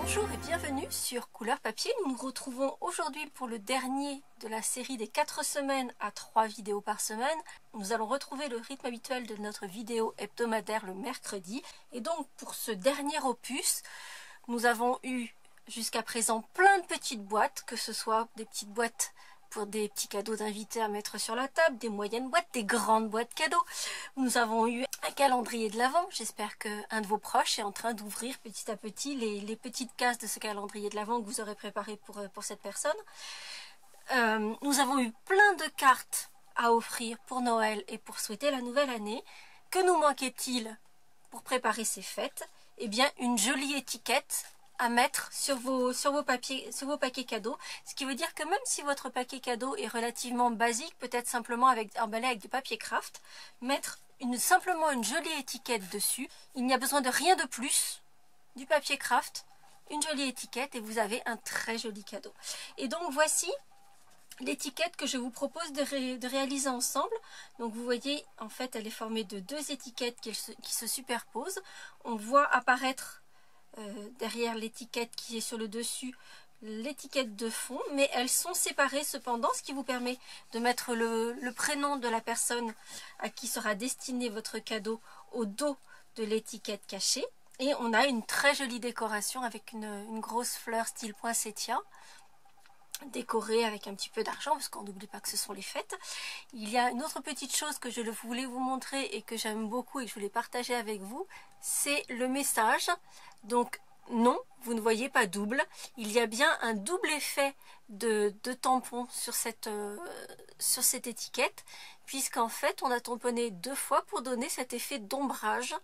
Bonjour et bienvenue sur Couleur Papier. Nous nous retrouvons aujourd'hui pour le dernier de la série des 4 semaines à 3 vidéos par semaine. Nous allons retrouver le rythme habituel de notre vidéo hebdomadaire le mercredi. Et donc pour ce dernier opus, nous avons eu jusqu'à présent plein de petites boîtes, que ce soit des petites boîtes pour des petits cadeaux d'invités à mettre sur la table, des moyennes boîtes, des grandes boîtes cadeaux. Nous avons eu un calendrier de l'Avent. J'espère qu'un de vos proches est en train d'ouvrir petit à petit les petites cases de ce calendrier de l'Avent que vous aurez préparé pour cette personne. Nous avons eu plein de cartes à offrir pour Noël et pour souhaiter la nouvelle année. Que nous manquait-il pour préparer ces fêtes? Eh bien, une jolie étiquette à mettre sur vos paquets cadeaux, ce qui veut dire que même si votre paquet cadeau est relativement basique, peut-être simplement emballé avec du papier craft, mettre simplement une jolie étiquette dessus. Il n'y a besoin de rien de plus, du papier craft, une jolie étiquette et vous avez un très joli cadeau. Et donc voici l'étiquette que je vous propose de réaliser ensemble. Donc vous voyez, en fait, elle est formée de deux étiquettes qui se superposent. On voit apparaître derrière l'étiquette qui est sur le dessus, l'étiquette de fond, mais elles sont séparées cependant, ce qui vous permet de mettre le prénom de la personne à qui sera destiné votre cadeau au dos de l'étiquette cachée. Et on a une très jolie décoration avec une grosse fleur style poinsettia, décorée avec un petit peu d'argent, parce qu'on n'oublie pas que ce sont les fêtes. Il y a une autre petite chose que je voulais vous montrer et que j'aime beaucoup et que je voulais partager avec vous, c'est le message. Donc non, vous ne voyez pas double, il y a bien un double effet de tampon sur cette étiquette, puisqu'en fait on a tamponné 2 fois pour donner cet effet d'ombrage,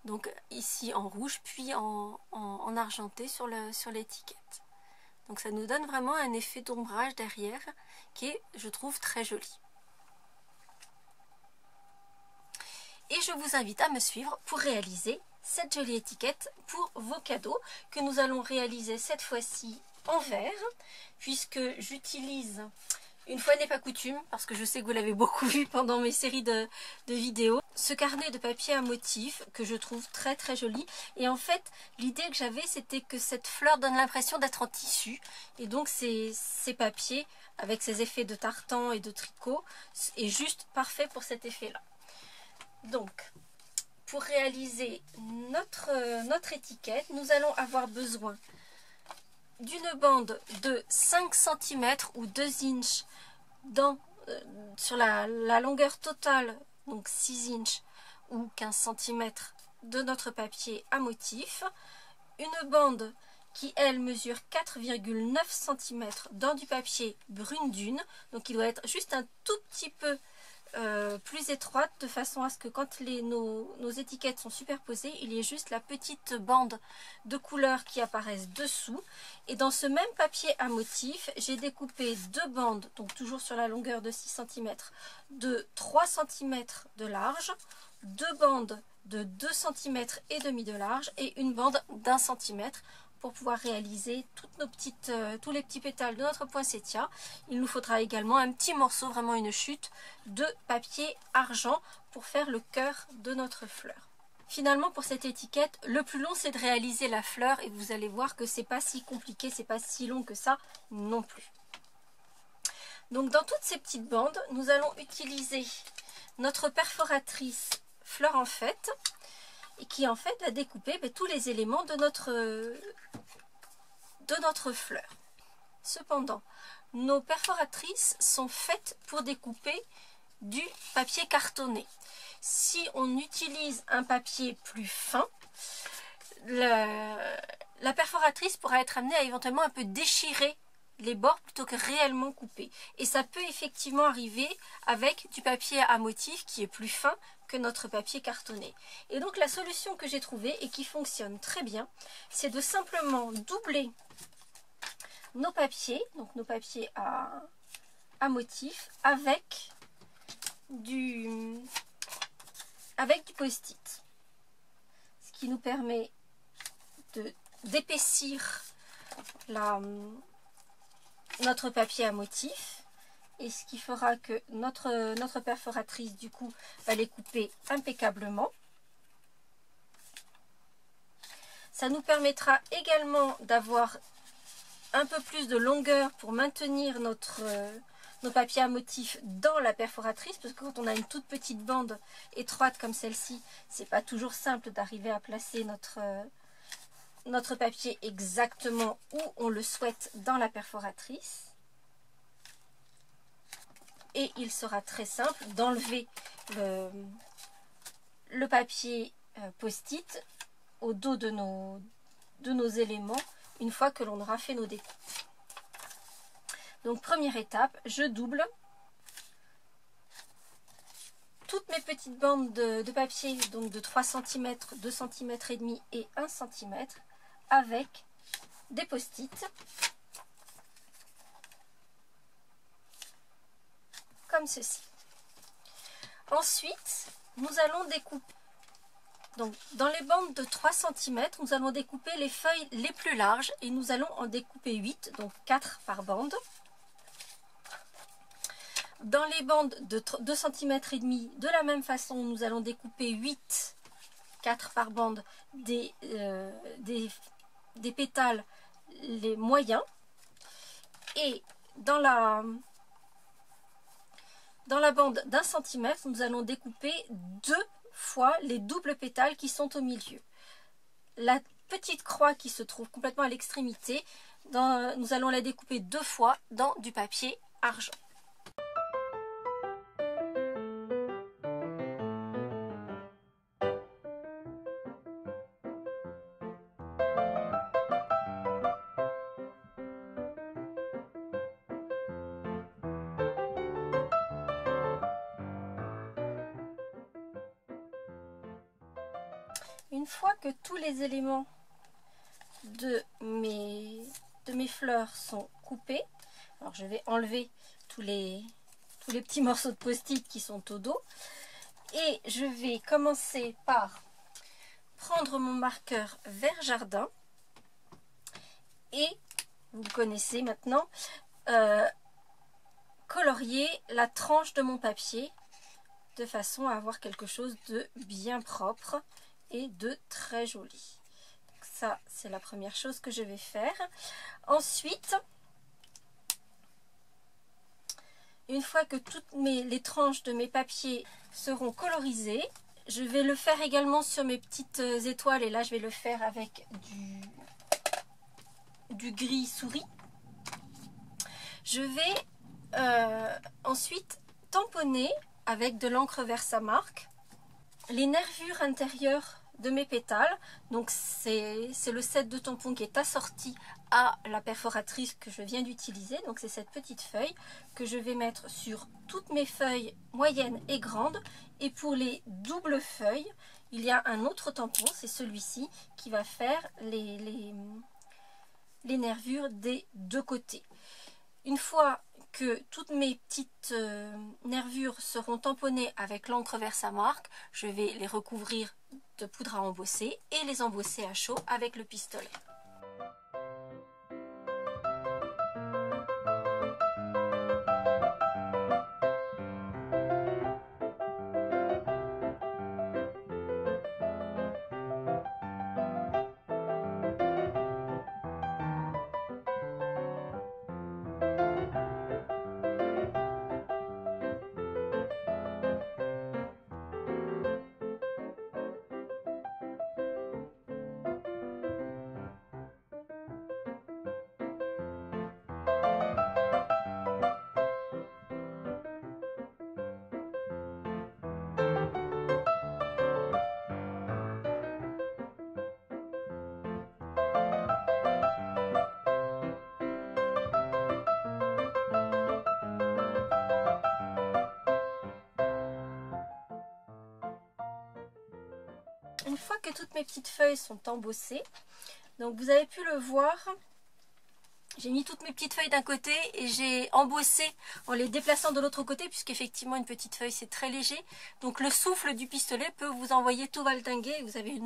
donc ici en rouge puis en argenté sur l'étiquette. Donc ça nous donne vraiment un effet d'ombrage derrière qui est, je trouve, très joli. Et je vous invite à me suivre pour réaliser cette jolie étiquette pour vos cadeaux que nous allons réaliser cette fois-ci en verre, puisque j'utilise, une fois n'est pas coutume, parce que je sais que vous l'avez beaucoup vu pendant mes séries de vidéos, ce carnet de papier à motifs que je trouve très très joli. Et en fait, l'idée que j'avais, c'était que cette fleur donne l'impression d'être en tissu. Et donc ces papiers, avec ces effets de tartan et de tricot, est juste parfait pour cet effet-là. Donc, pour réaliser notre étiquette, nous allons avoir besoin d'une bande de 5 cm ou 2 inches sur la longueur totale, donc 6 inches ou 15 cm de notre papier à motif. Une bande qui, elle, mesure 4,9 cm dans du papier brune dune. Donc il doit être juste un tout petit peu plus étroite, de façon à ce que quand nos étiquettes sont superposées, il y ait juste la petite bande de couleur qui apparaisse dessous. Et dans ce même papier à motif, j'ai découpé 2 bandes, donc toujours sur la longueur de 6 cm, de 3 cm de large, 2 bandes de 2 cm et demi de large et une bande d'1 cm, pour pouvoir réaliser tous les petits pétales de notre poinsettia. Il nous faudra également un petit morceau, vraiment une chute de papier argent pour faire le cœur de notre fleur. Finalement, pour cette étiquette, le plus long c'est de réaliser la fleur et vous allez voir que c'est pas si compliqué, c'est pas si long que ça non plus. Donc dans toutes ces petites bandes, nous allons utiliser notre perforatrice fleur en fête, et qui en fait va découper tous les éléments de notre fleur. Cependant, nos perforatrices sont faites pour découper du papier cartonné. Si on utilise un papier plus fin, la perforatrice pourra être amenée à éventuellement un peu déchirer les bords plutôt que réellement couper. Et ça peut effectivement arriver avec du papier à motif qui est plus fin que notre papier cartonné. Et donc la solution que j'ai trouvée et qui fonctionne très bien, c'est de simplement doubler nos papiers, donc nos papiers à motif, avec du post-it. Ce qui nous permet d'épaissir notre papier à motif, et ce qui fera que notre perforatrice du coup va les couper impeccablement. Ça nous permettra également d'avoir un peu plus de longueur pour maintenir nos papiers à motif dans la perforatrice, parce que quand on a une toute petite bande étroite comme celle-ci, c'est pas toujours simple d'arriver à placer notre papier exactement où on le souhaite dans la perforatrice. Et il sera très simple d'enlever le papier post-it au dos de nos éléments une fois que l'on aura fait nos découpes. Donc première étape, je double toutes mes petites bandes de papier, donc de 3 cm, 2 cm et demi et 1 cm avec des post-it comme ceci. Ensuite, nous allons découper. Donc, dans les bandes de 3 cm, nous allons découper les feuilles les plus larges et nous allons en découper 8, donc 4 par bande. Dans les bandes de 2 cm et demi, de la même façon, nous allons découper 8, 4 par bande des pétales les moyens. Et dans la bande d'1 cm, nous allons découper 2 fois les doubles pétales qui sont au milieu. La petite croix qui se trouve complètement à l'extrémité, nous allons la découper 2 fois dans du papier argent. Une fois que tous les éléments de mes fleurs sont coupés, alors je vais enlever tous les petits morceaux de post-it qui sont au dos et je vais commencer par prendre mon marqueur vert jardin et, vous le connaissez maintenant, colorier la tranche de mon papier de façon à avoir quelque chose de bien propre et de très joli. Ça, c'est la première chose que je vais faire. Ensuite, une fois que toutes les tranches de mes papiers seront colorisées, je vais le faire également sur mes petites étoiles. Et là, je vais le faire avec du gris souris. Je vais ensuite tamponner avec de l'encre Versamark les nervures intérieures de mes pétales. Donc c'est le set de tampons qui est assorti à la perforatrice que je viens d'utiliser. Donc c'est cette petite feuille que je vais mettre sur toutes mes feuilles moyennes et grandes. Et pour les doubles feuilles, il y a un autre tampon, c'est celui-ci, qui va faire les nervures des deux côtés. Une fois que toutes mes petites nervures seront tamponnées avec l'encre Versamark, je vais les recouvrir de poudre à embosser et les embosser à chaud avec le pistolet. Une fois que toutes mes petites feuilles sont embossées, donc vous avez pu le voir, j'ai mis toutes mes petites feuilles d'un côté et j'ai embossé en les déplaçant de l'autre côté, puisqu'effectivement une petite feuille c'est très léger. Donc le souffle du pistolet peut vous envoyer tout valdinguer. Vous avez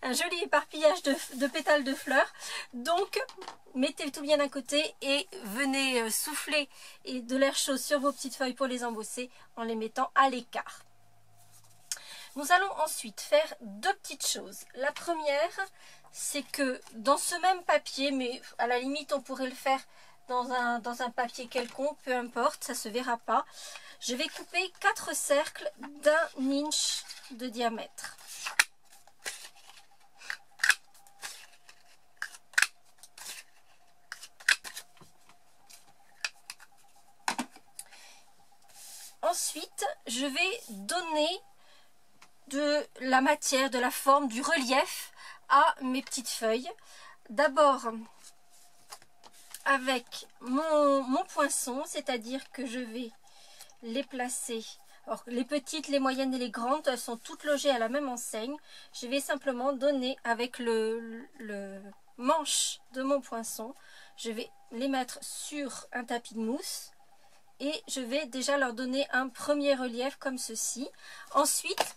un joli éparpillage de pétales de fleurs. Donc mettez tout bien d'un côté et venez souffler de l'air chaud sur vos petites feuilles pour les embosser en les mettant à l'écart. Nous allons ensuite faire deux petites choses. La première, c'est que dans ce même papier, mais à la limite on pourrait le faire dans un papier quelconque, peu importe, ça ne se verra pas. Je vais couper 4 cercles d'1 inch de diamètre. Ensuite, je vais donner de la matière, de la forme, du relief à mes petites feuilles. D'abord avec mon poinçon, c'est-à-dire que je vais les placer. Alors, les petites, les moyennes et les grandes, elles sont toutes logées à la même enseigne. Je vais simplement donner avec le manche de mon poinçon, je vais les mettre sur un tapis de mousse. Et je vais déjà leur donner un premier relief comme ceci. Ensuite,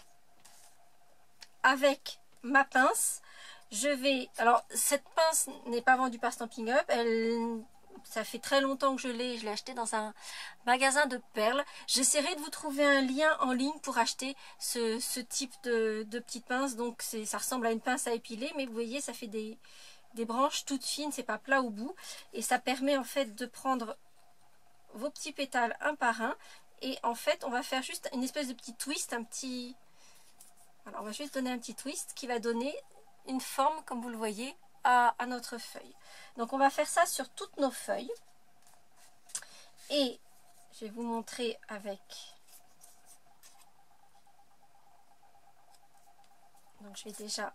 avec ma pince, je vais... Alors, cette pince n'est pas vendue par Stampin' Up. Ça fait très longtemps que je l'ai achetée dans un magasin de perles. J'essaierai de vous trouver un lien en ligne pour acheter ce type de petite pince. Donc, ça ressemble à une pince à épiler, mais vous voyez, ça fait des branches toutes fines. C'est pas plat au bout. Et ça permet en fait de prendre vos petits pétales un par un, et en fait on va faire juste une espèce de petit twist, alors on va juste donner un petit twist qui va donner une forme, comme vous le voyez, à notre feuille. Donc on va faire ça sur toutes nos feuilles, et je vais vous montrer avec, donc je vais déjà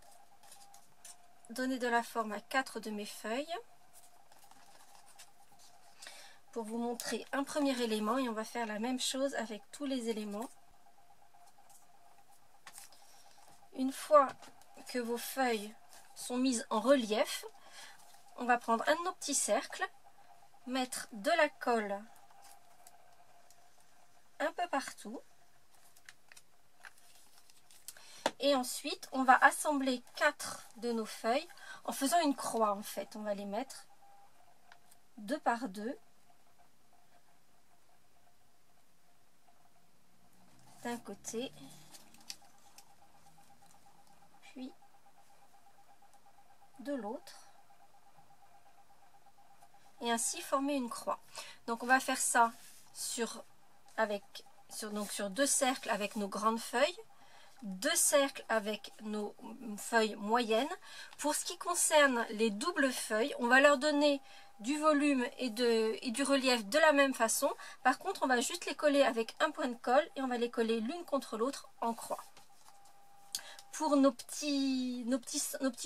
donner de la forme à 4 de mes feuilles pour vous montrer un premier élément, et on va faire la même chose avec tous les éléments. Une fois que vos feuilles sont mises en relief, on va prendre un de nos petits cercles, mettre de la colle un peu partout, et ensuite on va assembler 4 de nos feuilles en faisant une croix. En fait, on va les mettre 2 par 2 d'un côté, puis de l'autre, et ainsi former une croix. Donc on va faire ça sur 2 cercles avec nos grandes feuilles, 2 cercles avec nos feuilles moyennes. Pour ce qui concerne les doubles feuilles, on va leur donner du volume et du relief de la même façon. Par contre, on va juste les coller avec un point de colle, et on va les coller l'une contre l'autre en croix. Pour nos petits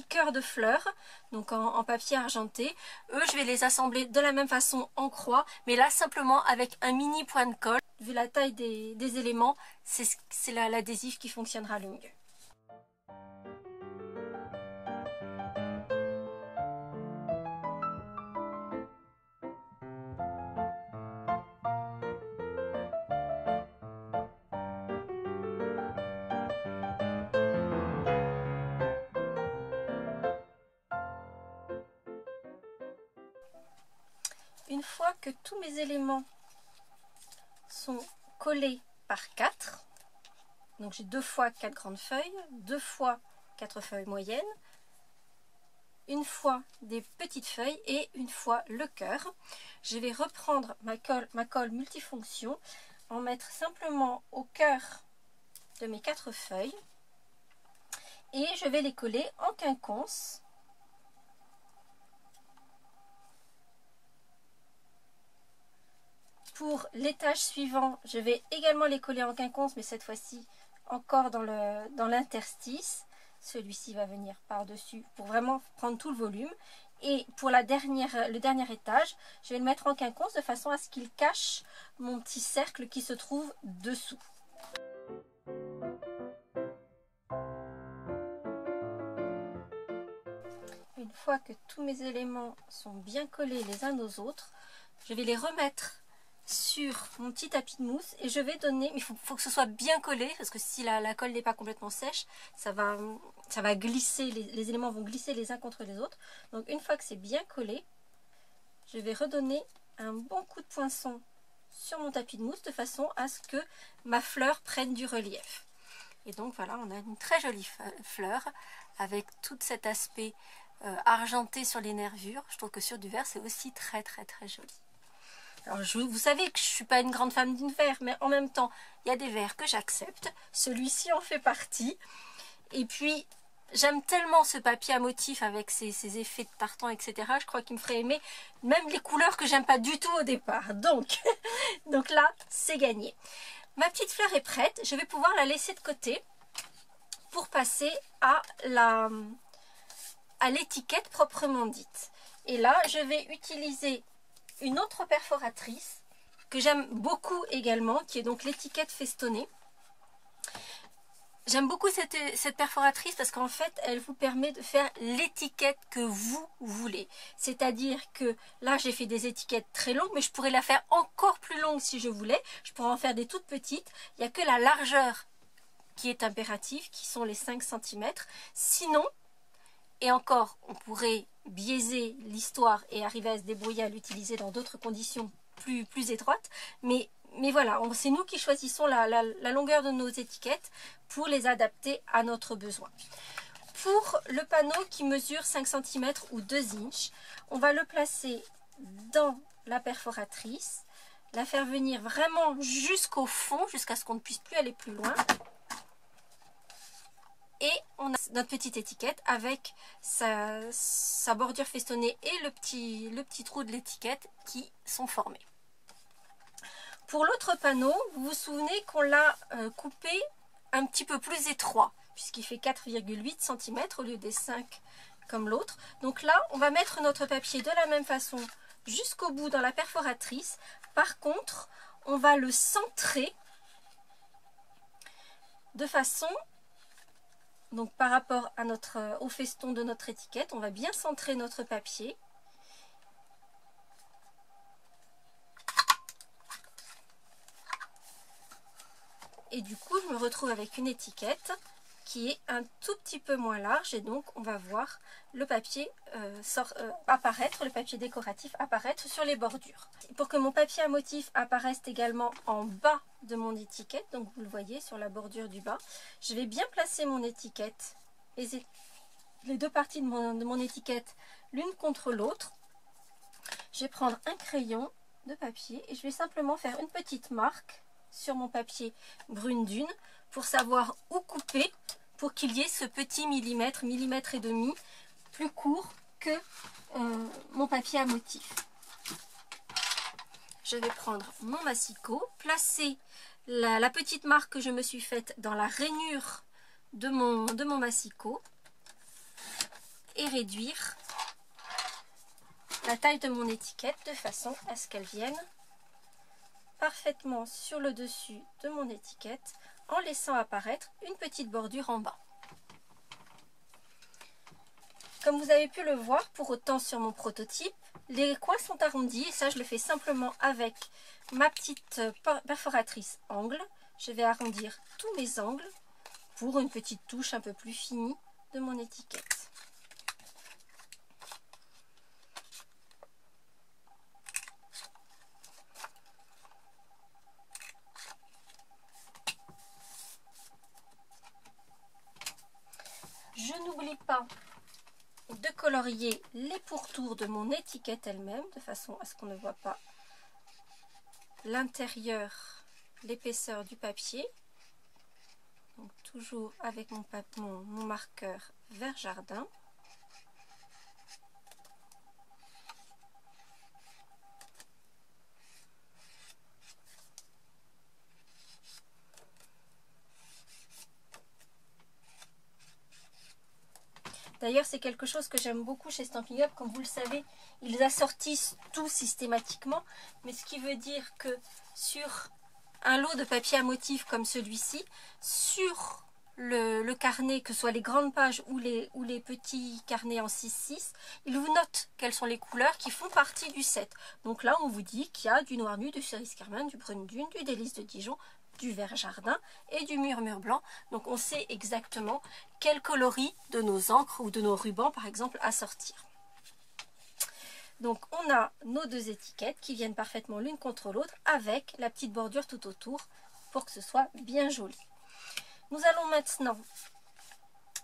cœurs de fleurs, donc en papier argenté, eux je vais les assembler de la même façon en croix, mais là simplement avec un mini point de colle. Vu la taille des éléments, c'est l'adhésif qui fonctionnera le mieux. Une fois que tous mes éléments sont collés par 4, donc j'ai 2 fois 4 grandes feuilles, 2 fois 4 feuilles moyennes, une fois des petites feuilles et une fois le cœur, je vais reprendre ma colle multifonction, en mettre simplement au cœur de mes 4 feuilles, et je vais les coller en quinconce. Pour l'étage suivant, je vais également les coller en quinconce, mais cette fois-ci encore dans l'interstice. Celui-ci va venir par-dessus pour vraiment prendre tout le volume. Et pour le dernier étage, je vais le mettre en quinconce de façon à ce qu'il cache mon petit cercle qui se trouve dessous. Une fois que tous mes éléments sont bien collés les uns aux autres, je vais les remettre sur mon petit tapis de mousse, et je vais donner, il faut que ce soit bien collé, parce que si la colle n'est pas complètement sèche, ça va glisser, les éléments vont glisser les uns contre les autres. Donc une fois que c'est bien collé, je vais redonner un bon coup de poinçon sur mon tapis de mousse de façon à ce que ma fleur prenne du relief. Et donc voilà, on a une très jolie fleur avec tout cet aspect argenté sur les nervures. Je trouve que sur du vert, c'est aussi très joli. Alors vous savez que je ne suis pas une grande fan d'une verre, mais en même temps, il y a des verres que j'accepte. Celui-ci en fait partie. Et puis, j'aime tellement ce papier à motif avec ses effets de tartan, etc. Je crois qu'il me ferait aimer même les couleurs que j'aime pas du tout au départ. Donc, donc là, c'est gagné. Ma petite fleur est prête. Je vais pouvoir la laisser de côté pour passer à l'étiquette proprement dite. Et là, je vais utiliser une autre perforatrice que j'aime beaucoup également, qui est donc l'étiquette festonnée. J'aime beaucoup cette perforatrice parce qu'en fait, elle vous permet de faire l'étiquette que vous voulez. C'est-à-dire que là, j'ai fait des étiquettes très longues, mais je pourrais la faire encore plus longue si je voulais. Je pourrais en faire des toutes petites. Il n'y a que la largeur qui est impérative, qui sont les 5 cm. Sinon, et encore, on pourrait biaiser l'histoire et arriver à se débrouiller à l'utiliser dans d'autres conditions plus étroites. Mais voilà, c'est nous qui choisissons la longueur de nos étiquettes pour les adapter à notre besoin. Pour le panneau qui mesure 5 cm ou 2 inches, on va le placer dans la perforatrice, la faire venir vraiment jusqu'au fond, jusqu'à ce qu'on ne puisse plus aller plus loin. Et on a notre petite étiquette avec sa bordure festonnée et le petit trou de l'étiquette qui sont formés. Pour l'autre panneau, vous vous souvenez qu'on l'a coupé un petit peu plus étroit, puisqu'il fait 4,8 cm au lieu des 5 comme l'autre. Donc là, on va mettre notre papier de la même façon jusqu'au bout dans la perforatrice. Par contre, on va le centrer de façon... Donc par rapport à au feston de notre étiquette, on va bien centrer notre papier. Et du coup, je me retrouve avec une étiquette qui est un tout petit peu moins large. Et donc, on va voir le papier apparaître, le papier décoratif apparaître sur les bordures. Pour que mon papier à motif apparaisse également en bas de mon étiquette, donc vous le voyez sur la bordure du bas, je vais bien placer mon étiquette, les deux parties de mon étiquette l'une contre l'autre. Je vais prendre un crayon de papier et je vais simplement faire une petite marque sur mon papier brune dune pour savoir où couper pour qu'il y ait ce petit millimètre et demi plus court que mon papier à motif. Je vais prendre mon massicot, placer la petite marque que je me suis faite dans la rainure de mon massicot et réduire la taille de mon étiquette de façon à ce qu'elle vienne parfaitement sur le dessus de mon étiquette en laissant apparaître une petite bordure en bas. Comme vous avez pu le voir, pour autant sur mon prototype, les coins sont arrondis et ça je le fais simplement avec ma petite perforatrice angle. Je vais arrondir tous mes angles pour une petite touche un peu plus finie de mon étiquette. Je n'oublie pas de colorier les pourtours de mon étiquette elle-même, de façon à ce qu'on ne voit pas l'intérieur, l'épaisseur du papier. Donc toujours avec mon marqueur vert jardin. D'ailleurs, c'est quelque chose que j'aime beaucoup chez Stampin' Up. Comme vous le savez, ils assortissent tout systématiquement. Mais ce qui veut dire que sur un lot de papier à motif comme celui-ci, sur le carnet, que ce soit les grandes pages ou les petits carnets en 6-6, ils vous notent quelles sont les couleurs qui font partie du set. Donc là, on vous dit qu'il y a du noir nu, du cerise carmin, du brune dune, du délice de Dijon, du vert jardin et du murmure blanc. Donc on sait exactement quel coloris de nos encres ou de nos rubans par exemple à sortir. Donc on a nos deux étiquettes qui viennent parfaitement l'une contre l'autre avec la petite bordure tout autour pour que ce soit bien joli. Nous allons maintenant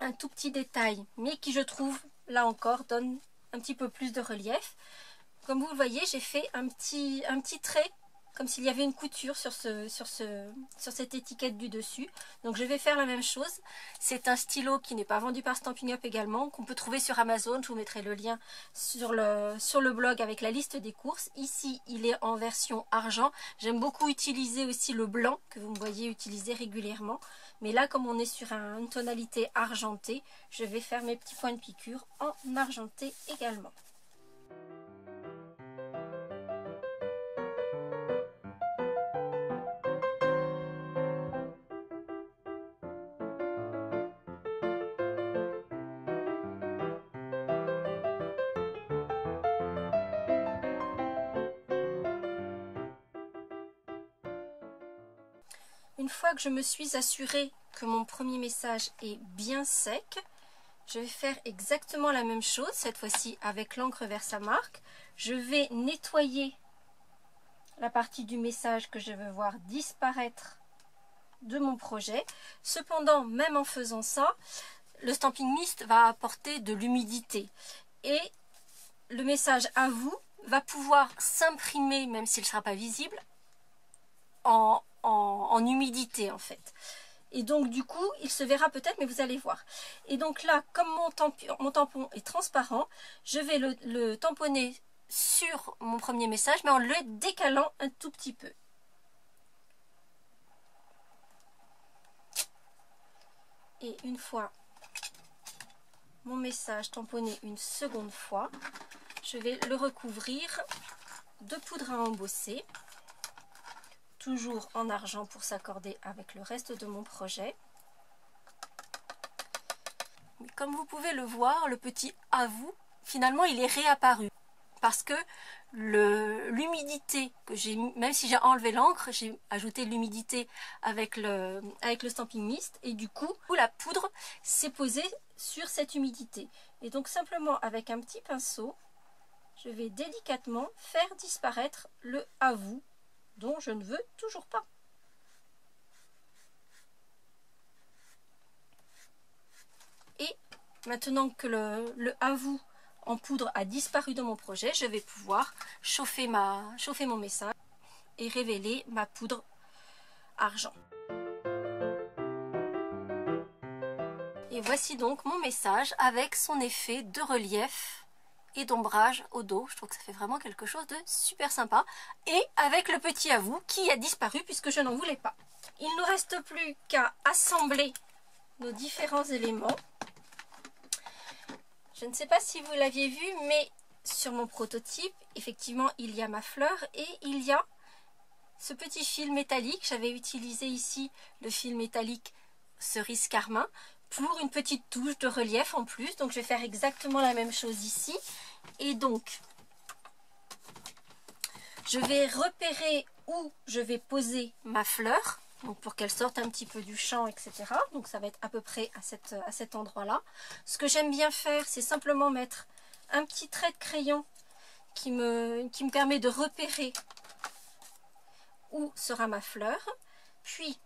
un tout petit détail, mais qui je trouve, là encore, donne un petit peu plus de relief. Comme vous le voyez, j'ai fait un petit trait, comme s'il y avait une couture sur cette étiquette du dessus. Donc je vais faire la même chose. C'est un stylo qui n'est pas vendu par Stampin' Up également, qu'on peut trouver sur Amazon. Je vous mettrai le lien sur le blog avec la liste des courses. Ici, il est en version argent. J'aime beaucoup utiliser aussi le blanc, que vous me voyez utiliser régulièrement. Mais là, comme on est sur une tonalité argentée, je vais faire mes petits points de piqûre en argenté également. Une fois que je me suis assurée que mon premier message est bien sec, je vais faire exactement la même chose, cette fois-ci avec l'encre Versamark. Je vais nettoyer la partie du message que je veux voir disparaître de mon projet. Cependant, même en faisant ça, le Stampin' Mist va apporter de l'humidité. Et le message à vous va pouvoir s'imprimer, même s'il ne sera pas visible, en humidité en fait. Et donc du coup, il se verra peut-être, mais vous allez voir. Et donc là, comme mon tampon est transparent, je vais le tamponner sur mon premier message, mais en le décalant un tout petit peu. Et une fois mon message tamponné une seconde fois, je vais le recouvrir de poudre à embosser. Toujours en argent pour s'accorder avec le reste de mon projet. Mais comme vous pouvez le voir, le petit « à vous », finalement, il est réapparu. Parce que l'humidité que j'ai mis, même si j'ai enlevé l'encre, j'ai ajouté l'humidité avec le Stampin' Mist. Et du coup, la poudre s'est posée sur cette humidité. Et donc, simplement avec un petit pinceau, je vais délicatement faire disparaître le « à vous » dont je ne veux toujours pas. Et maintenant que le « à vous » en poudre a disparu de mon projet, je vais pouvoir chauffer mon message et révéler ma poudre argent. Et voici donc mon message avec son effet de relief et d'ombrage au dos. Je trouve que ça fait vraiment quelque chose de super sympa. Et avec le petit à vous qui a disparu puisque je n'en voulais pas. Il ne nous reste plus qu'à assembler nos différents éléments. Je ne sais pas si vous l'aviez vu, mais sur mon prototype, effectivement, il y a ma fleur et il y a ce petit fil métallique. J'avais utilisé ici le fil métallique cerise carmin pour une petite touche de relief en plus. Donc je vais faire exactement la même chose ici. Et donc, je vais repérer où je vais poser ma fleur, donc pour qu'elle sorte un petit peu du champ, etc. Donc ça va être à peu près à cet endroit-là. Ce que j'aime bien faire, c'est simplement mettre un petit trait de crayon qui me permet de repérer où sera ma fleur. Puis,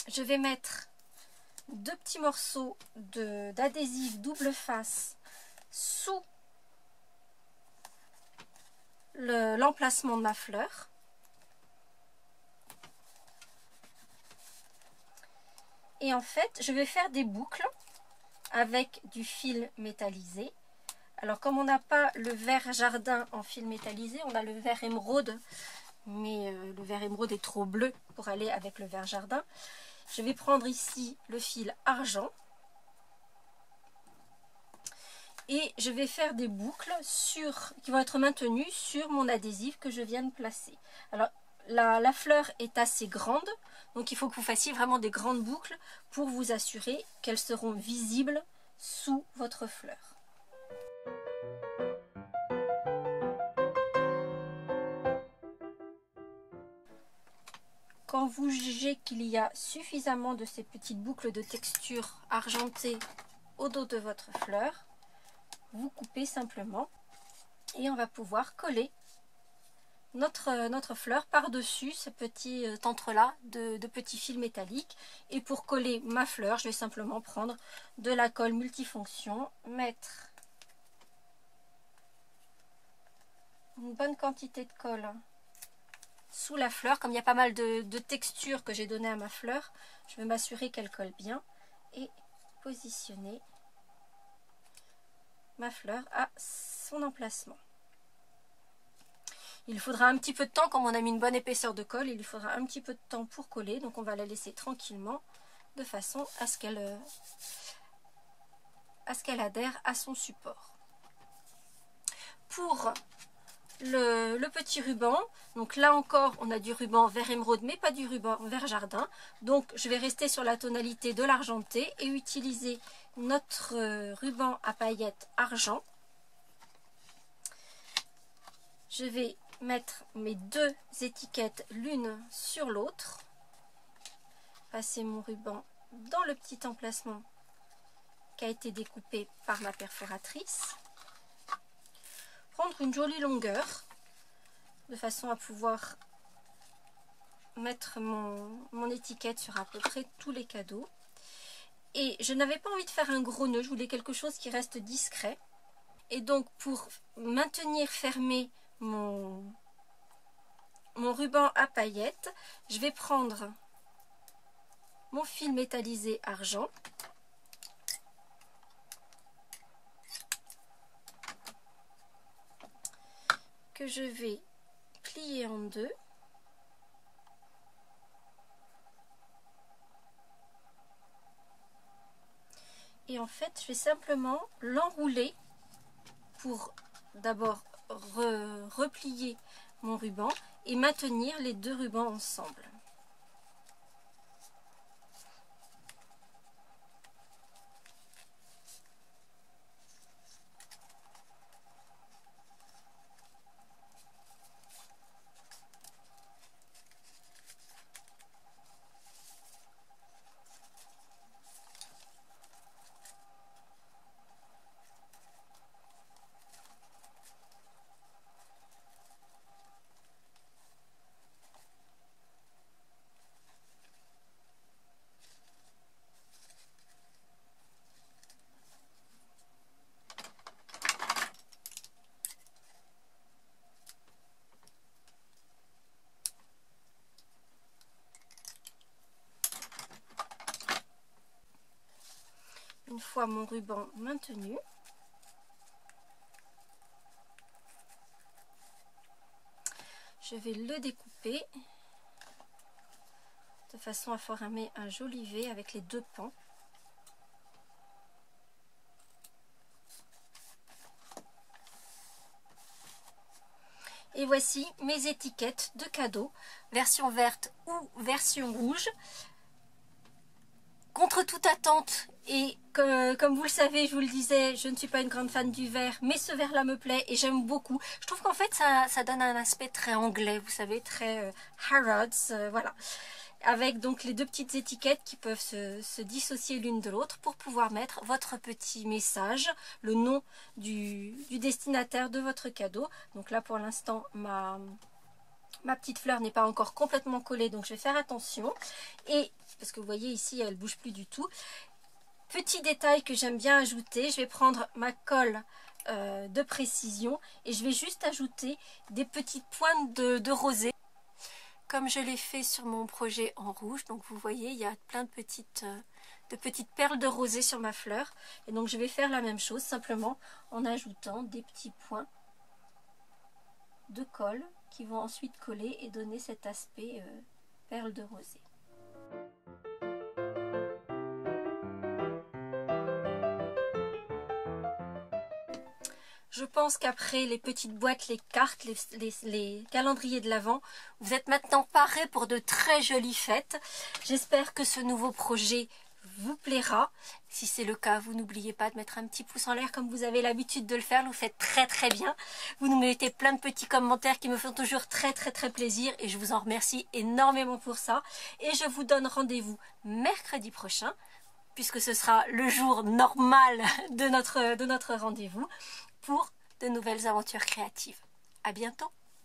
je vais mettre 2 petits morceaux d'adhésif double face sous l'emplacement de ma fleur. Et en fait, je vais faire des boucles avec du fil métallisé. Alors, comme on n'a pas le vert jardin en fil métallisé, on a le vert émeraude. Mais le vert émeraude est trop bleu pour aller avec le vert jardin. Je vais prendre ici le fil argent. Et je vais faire des boucles qui vont être maintenues sur mon adhésif que je viens de placer. Alors, la fleur est assez grande, donc il faut que vous fassiez vraiment des grandes boucles pour vous assurer qu'elles seront visibles sous votre fleur. Quand vous jugez qu'il y a suffisamment de ces petites boucles de texture argentée au dos de votre fleur, vous coupez simplement et on va pouvoir coller notre fleur par-dessus ce petit entrelac de petits fils métalliques. Et pour coller ma fleur, je vais simplement prendre de la colle multifonction, mettre une bonne quantité de colle sous la fleur. Comme il y a pas mal de texture que j'ai donné à ma fleur, je vais m'assurer qu'elle colle bien et positionner ma fleur à son emplacement. Il faudra un petit peu de temps, comme on a mis une bonne épaisseur de colle, il lui faudra un petit peu de temps pour coller, donc on va la laisser tranquillement de façon à ce qu'elle adhère à son support. Pour le petit ruban, donc là encore on a du ruban vert émeraude mais pas du ruban vert jardin, donc je vais rester sur la tonalité de l'argenté et utiliser notre ruban à paillettes argent. Je vais mettre mes deux étiquettes l'une sur l'autre, passer mon ruban dans le petit emplacement qui a été découpé par ma perforatrice, prendre une jolie longueur de façon à pouvoir mettre mon étiquette sur à peu près tous les cadeaux. Et je n'avais pas envie de faire un gros nœud, je voulais quelque chose qui reste discret. Et donc pour maintenir fermé mon ruban à paillettes, je vais prendre mon fil métallisé argent que je vais plier en deux et en fait je vais simplement l'enrouler pour d'abord replier mon ruban et maintenir les deux rubans ensemble. Une fois mon ruban maintenu, je vais le découper de façon à former un joli V avec les deux pans. Et voici mes étiquettes de cadeaux, version verte ou version rouge. Contre toute attente, et comme vous le savez, je vous le disais, je ne suis pas une grande fan du vert, mais ce vert là me plaît et j'aime beaucoup. Je trouve qu'en fait ça donne un aspect très anglais, vous savez, très Harrods, voilà. Avec donc les deux petites étiquettes qui peuvent se dissocier l'une de l'autre pour pouvoir mettre votre petit message, le nom du destinataire de votre cadeau. Donc là pour l'instant ma petite fleur n'est pas encore complètement collée, donc je vais faire attention. Et parce que vous voyez ici elle bouge plus du tout. Petit détail que j'aime bien ajouter, je vais prendre ma colle de précision et je vais juste ajouter des petites pointes de rosée comme je l'ai fait sur mon projet en rouge. Donc vous voyez il y a plein de petites perles de rosée sur ma fleur, et donc je vais faire la même chose simplement en ajoutant des petits points de colle qui vont ensuite coller et donner cet aspect perle de rosée. Je pense qu'après les petites boîtes, les cartes, les calendriers de l'Avent, vous êtes maintenant parés pour de très jolies fêtes. J'espère que ce nouveau projet vous plaira. Si c'est le cas, vous n'oubliez pas de mettre un petit pouce en l'air comme vous avez l'habitude de le faire. Vous le faites très très bien. Vous nous mettez plein de petits commentaires qui me font toujours très très très plaisir et je vous en remercie énormément pour ça. Et je vous donne rendez-vous mercredi prochain, puisque ce sera le jour normal de notre rendez-vous, pour de nouvelles aventures créatives. À bientôt!